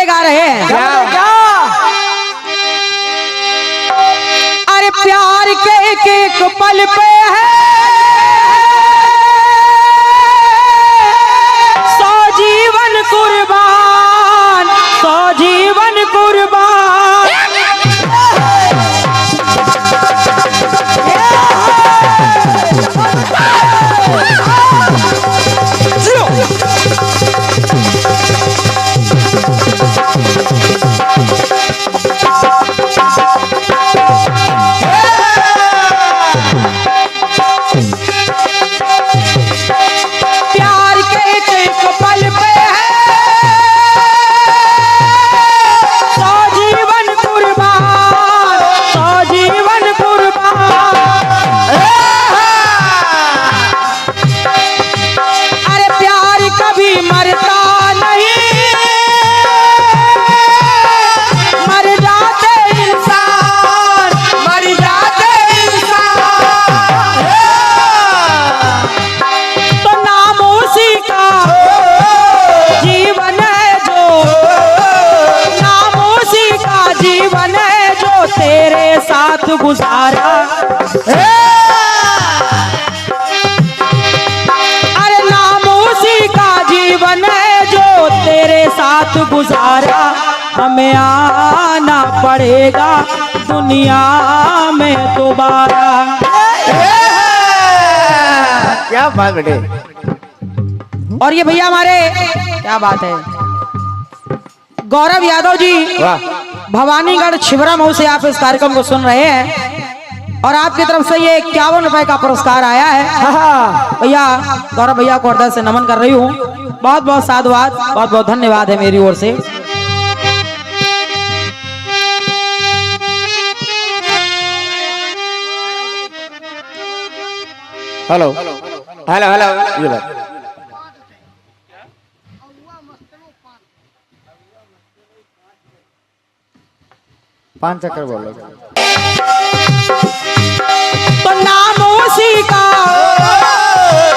माले गा रहे हैं। क्या? अरे प्यार के एक पल पे है सौ जीवन कुर्बान, सौ जीवन कुर्बान। गुजारा अरे नाम उसी का जीवन है जो तेरे साथ गुजारा। हमें आना पड़ेगा दुनिया में दोबारा। क्या बात बेटे। और ये भैया हमारे क्या बात है गौरव यादव जी भवानीगढ़ छिबरा मऊ से आप इस कार्यक्रम को सुन रहे हैं और आपकी तरफ से ये 51 रुपए का पुरस्कार आया है। भैया गौरव भैया को हृदय से नमन कर रही हूँ। बहुत बहुत साधुवाद, बहुत बहुत धन्यवाद है मेरी ओर से। हेलो हेलो हेलो, ये बात 5 चक्कर बोलो। तो नाम उसी का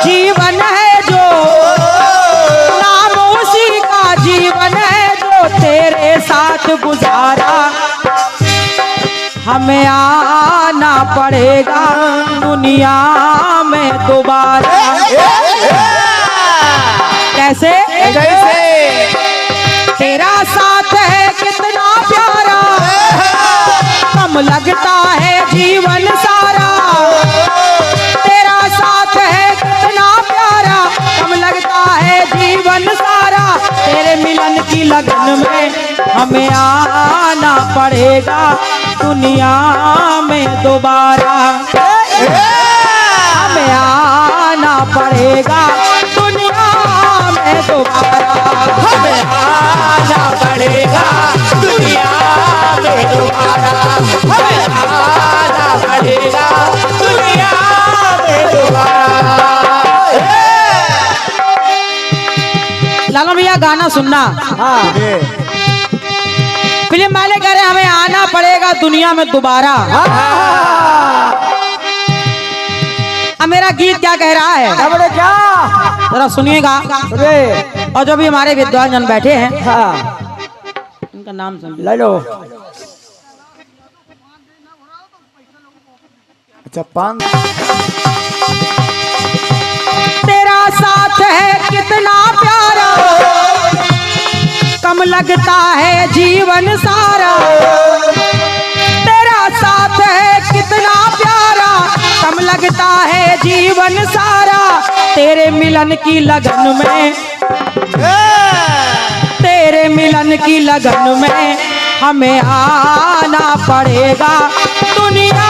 जीवन है जो, नाम उसी का जीवन है जो तेरे साथ गुजारा। हमें आना पड़ेगा दुनिया में दोबारा। कैसे? तेरा साथ है कितना प्यारा, कम लगता है जीवन सारा। तेरा साथ है कितना प्यारा, कम लगता है जीवन सारा। तेरे मिलन की लगन में हमें आना पड़ेगा दुनिया में दोबारा। हमें आना पड़ेगा दुनिया में दोबारा। हमें आना पड़ेगा दुनिया में दोबारा। हमें आना पड़ेगा दुनिया में दोबारा। लाला भैया गाना सुनना। फिल्म वाले कह रहे हमें आना पड़ेगा दुनिया में दोबारा। अब मेरा गीत क्या कह रहा है क्या? जरा सुनिएगा। और जो भी हमारे विद्वान जन बैठे हैं उनका नाम सुन लो। अच्छा 5। तेरा साथ है कितना प्यारा, कम लगता है जीवन सारा। तेरा साथ है कितना प्यारा, कम लगता है जीवन सारा। तेरे मिलन की लगन में, तेरे मिलन की लगन में हमें आना पड़ेगा दुनिया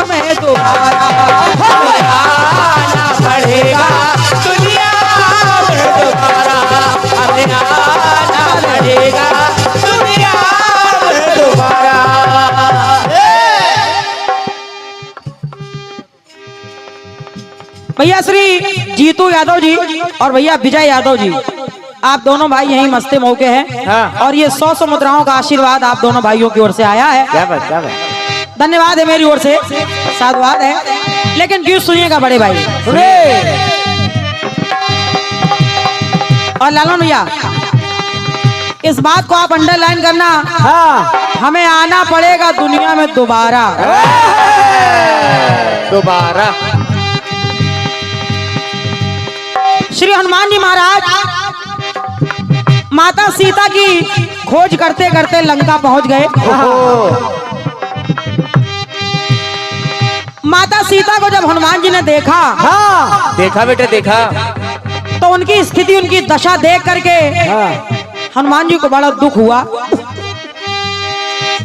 में दोबारा। हमें आना पड़ेगा दुनिया में दोबारा। हमें आना पड़ेगा दुनिया में दोबारा। भैया श्री जीतू यादव जी और भैया विजय यादव जी, आप दोनों भाई यहीं मस्ते मौके हैं। हाँ। और ये 100 मुद्राओं का आशीर्वाद आप दोनों भाइयों की ओर से आया है। क्या बात, क्या बात। धन्यवाद है मेरी ओर से, साधुवाद है। लेकिन गीत सुनिएगा बड़े भाई। और लालन भैया इस बात को आप अंडरलाइन करना, हाँ हमें आना पड़ेगा दुनिया में दोबारा। दोबारा। श्री हनुमान जी महाराज माता सीता की खोज करते करते लंका पहुंच गए। माता सीता को जब हनुमान जी ने देखा, हाँ देखा बेटा देखा। तो उनकी स्थिति, उनकी दशा देख करके हनुमान जी को बड़ा दुख हुआ।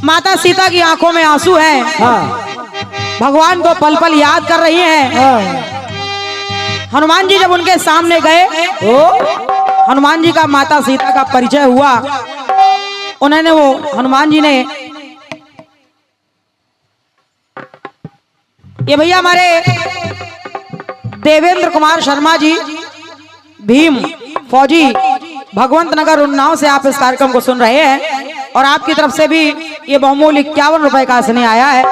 माता सीता की आंखों में आंसू हैं, भगवान को पल पल याद कर रही हैं। हनुमान जी जब उनके सामने गए, हनुमान जी का माता सीता का परिचय हुआ। उन्होंने हनुमान जी ने, ये भैया हमारे देवेंद्र कुमार शर्मा जी, भीम फौजी, भगवंत नगर उन्नाव से आप इस कार्यक्रम को सुन रहे हैं और आपकी तरफ से भी ये बहुमूल्य 51 रुपए का स्नेह आया है।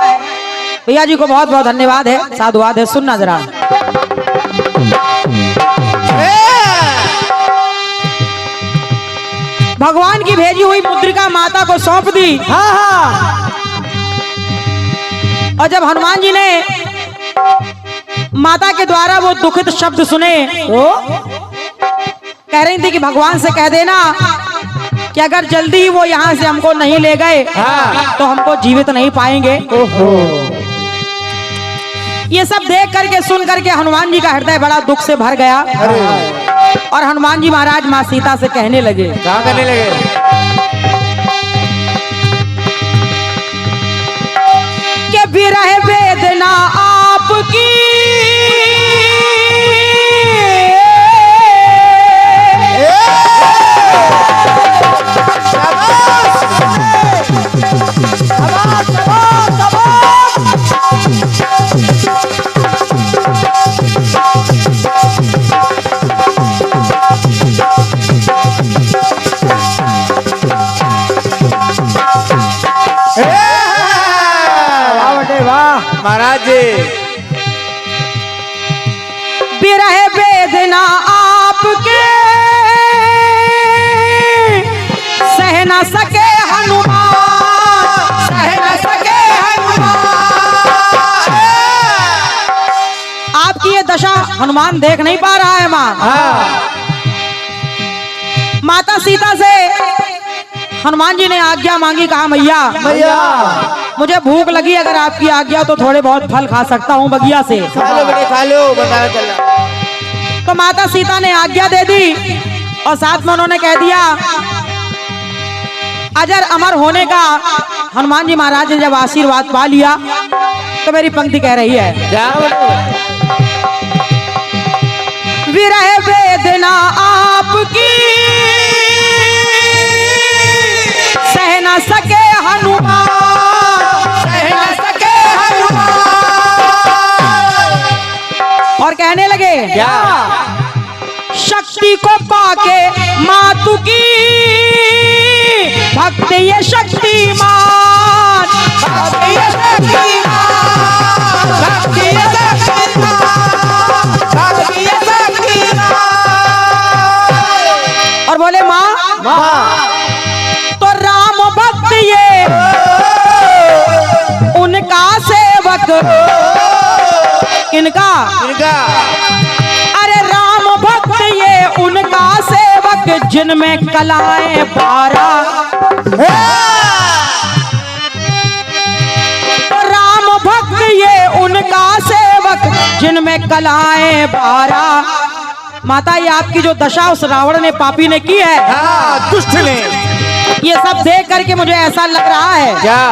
भैया जी को बहुत बहुत धन्यवाद है, साधुवाद है। सुनना जरा। भगवान की भेजी हुई मुद्रिका माता को सौंप दी। और जब हनुमान जी ने माता के द्वारा वो दुखित शब्द सुने, कह रही थी कि भगवान से कह देना कि अगर जल्दी ही वो यहाँ से हमको नहीं ले गए तो हमको जीवित नहीं पाएंगे। ये सब देख करके सुन करके हनुमान जी का हृदय बड़ा दुख से भर गया। और हनुमान जी महाराज माँ सीता से कहने लगे, क्या करने लगे? कि विरह वेदना आपकी महाराज जी, विरह वेदना आपके सह न सके हनुमान, सह न सके हनुमान। आपकी ये दशा हनुमान देख नहीं पा रहा है माँ। माता सीता से हनुमान जी ने आज्ञा मांगी, कहा मैया मुझे भूख लगी, अगर आपकी आज्ञा तो थोड़े बहुत फल खा सकता हूँ बगिया से। खा लो बेटे खा लो, बताओ चला। तो माता सीता ने आज्ञा दे दी और साथ में उन्होंने कह दिया, अजर अमर होने का हनुमान जी महाराज ने जब आशीर्वाद पा लिया तो मेरी पंक्ति कह रही है, विरह वेदना आपकी सह न सके हनुमान, सह न सके हनुमान। और कहने लगे, क्या? शक्ति को पाके मातु की भक्त ये शक्तिमान, भक्त ये शक्तिमान, भक्त ये शक्तिमान, भक्त ये शक्तिमान। और बोले माँ तो राम भक्त ये उनका सेवक, किनका? इनका अरे राम भक्त ये उनका सेवक जिनमें कलाएं 12। राम भक्त ये उनका सेवक जिनमें कलाएं 12। माता ये आपकी जो दशा उस रावण ने, पापी ने की है, दुष्ट ने, ये सब देख करके मुझे ऐसा लग रहा है। क्या?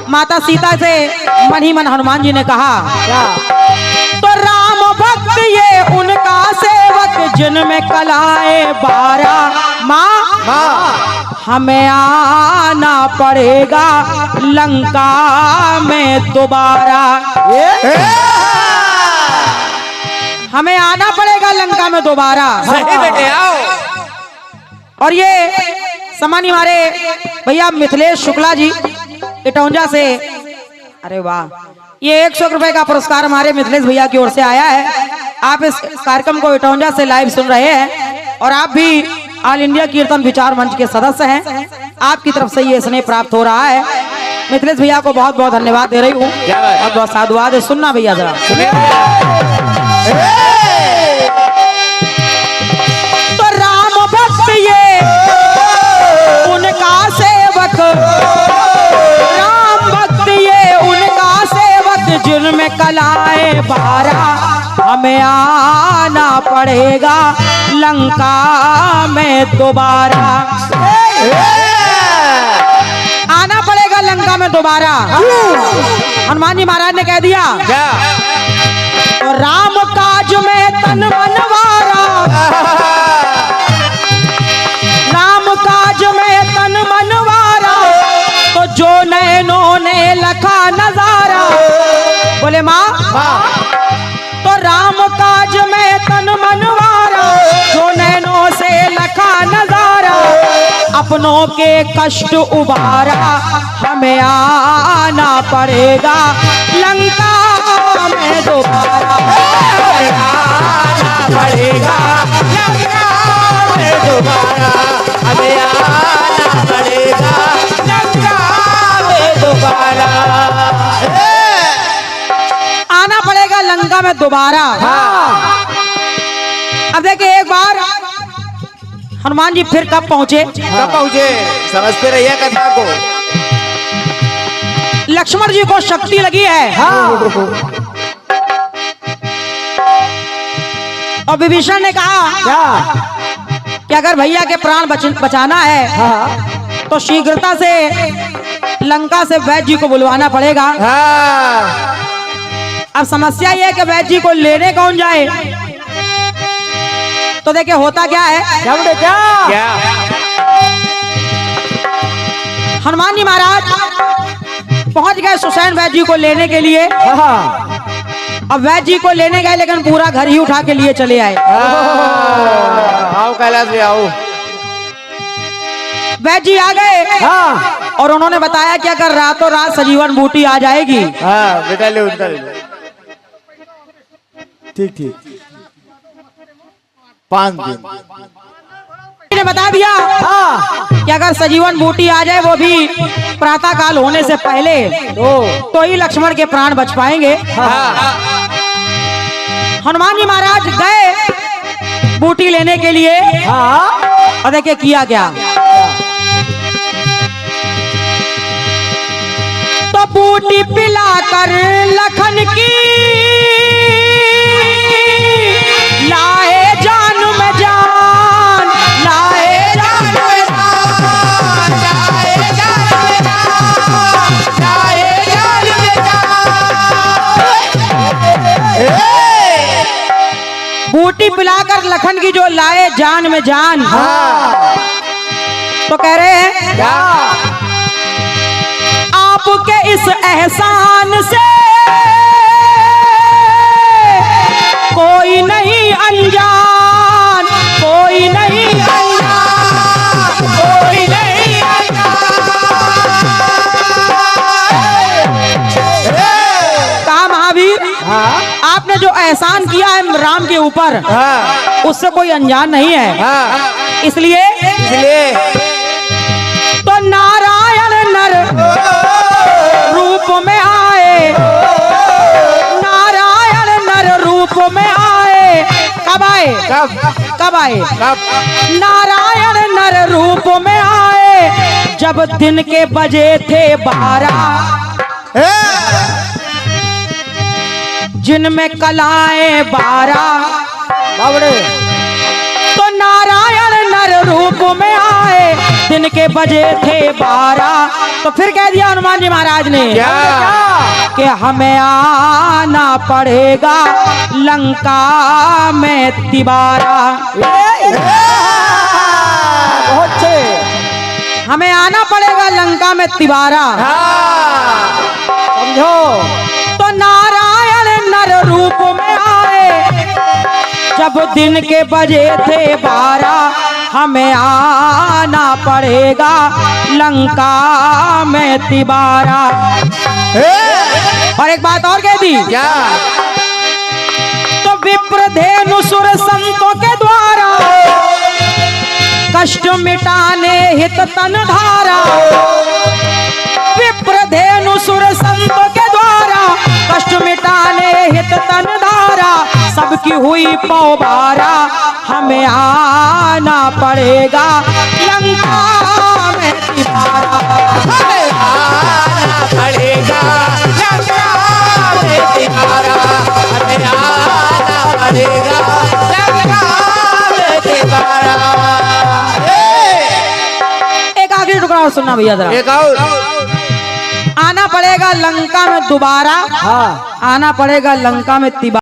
माता सीता से मन ही मन हनुमान जी ने कहा, तो राम भक्त ये उनका सेवक जिनमें कलाएं 12। माँ हमें आना पड़ेगा लंका में दोबारा, हमें आना पड़ेगा लंका में दोबारा। सही बेटे आओ। और ये सम्मानी हमारे भैया मिथिलेश शुक्ला जी इटौंजा से, अरे वाह, ये 100 रुपए का पुरस्कार हमारे मिथिलेश भैया की ओर से आया है। आप इस कार्यक्रम को इटौंजा से लाइव सुन रहे हैं और आप भी ऑल इंडिया कीर्तन विचार मंच के सदस्य हैं। आपकी तरफ से ये स्नेह प्राप्त हो रहा है। मिथिलेश भैया को बहुत बहुत धन्यवाद दे रही हूँ। बहुत बहुत साधुवाद है। सुनना भैया जरा। तो राम भक्त ये उनका सेवक, राम भक्त ये उनका सेवक, जिनमें कलाएं 12 हमें आना पड़ेगा लंका में दोबारा। आना पड़ेगा लंका में दोबारा। हनुमान जी महाराज ने कह दिया तो राम काज में तन मनवारा, राम काज में तन मनवारा, तो जो नैनों ने लखा नजारा। बोले माँ तो राम काज में तन मनवारा, जो नैनों से लखा नजारा, अपनों के कष्ट उबारा, हमें आना पड़ेगा लंका में दोबारा। आना पड़ेगा लंका में दोबारा, हमें आना पड़ेगा लंका में दोबारा। आना पड़ेगा लंका में दोबारा। अब देखिए एक बार हनुमान जी फिर कब पहुंचे? कब पहुंचे? समझते रहिए कथा को। लक्ष्मण जी को शक्ति लगी है और विभीषण ने कहा कि अगर भैया के प्राण बचाना है तो शीघ्रता से लंका से वैद्य जी को बुलवाना पड़ेगा। अब समस्या यह है कि वैद्य जी को लेने कौन जाए? तो देखिए होता क्या है। क्या? हनुमान जी महाराज पहुंच गए सुसैन वैद्य जी को लेने के लिए। अब वैद्य जी को लेने गए लेकिन पूरा घर ही उठा के लिए चले आए। आओ कैलाश भी आओ। वैद्य जी आ गए और उन्होंने बताया कि अगर रातों रात संजीवन बूटी आ जाएगी। बेटा ले उनका ले। ठीक ठीक 5 दिन ने बता दिया कि अगर संजीवन बूटी आ जाए वो भी प्रातः काल होने से पहले तो ही लक्ष्मण के प्राण बच पाएंगे। हनुमान जी महाराज गए बूटी लेने के लिए और देखिए किया क्या। तो बूटी पिलाकर लखन की लाए जान में जान, लाए जान में जान, लाए जान में जान, लाए जान में जान। बूटी पिलाकर लखन की जो लाए जान में जान। तो कह रहे हैं आपके इस एहसान से कोई नहीं अनजान, कोई नहीं अनजान, कोई नहीं अनजान। कहा महावीर आपने जो एहसान किया है राम के ऊपर उससे कोई अनजान नहीं है। इसलिए तो नारायण नर रूप में आए, नारायण नर रूप में आए। कब आए? कब आए? नारायण नर रूप में आए जब दिन के बजे थे 12, जिनमें कलाएं 12। तो नारायण नर रूप में आए दिन के बजे थे 12। तो फिर कह दिया हनुमान जी महाराज ने कि हमें आना पड़ेगा लंका में तिबारा। हमें आना पड़ेगा लंका में तिबारा। समझो। तो नारायण नर रूप में आए जब दिन के बजे थे 12, हमें आना पड़ेगा लंका में तिबारा। और एक बात और कह दी क्या? तो विप्रधेनु सुर संतों के द्वारा कष्ट मिटाने हित तन धारा, विप्र धेनु सुर संत के द्वारा, कष्ट मिटाने हित तन धारा, सबकी हुई पौबारा, हमें आना पड़ेगा लंका में तिबारा, हमें आना पड़ेगा लंका में तिबारा, हमें आना पड़ेगा लंका में तिबारा। एक आखिरी टुकड़ा और सुनना भैया जरा। एक और आना पड़ेगा लंका में दोबारा, हाँ आना पड़ेगा लंका में तिबारा।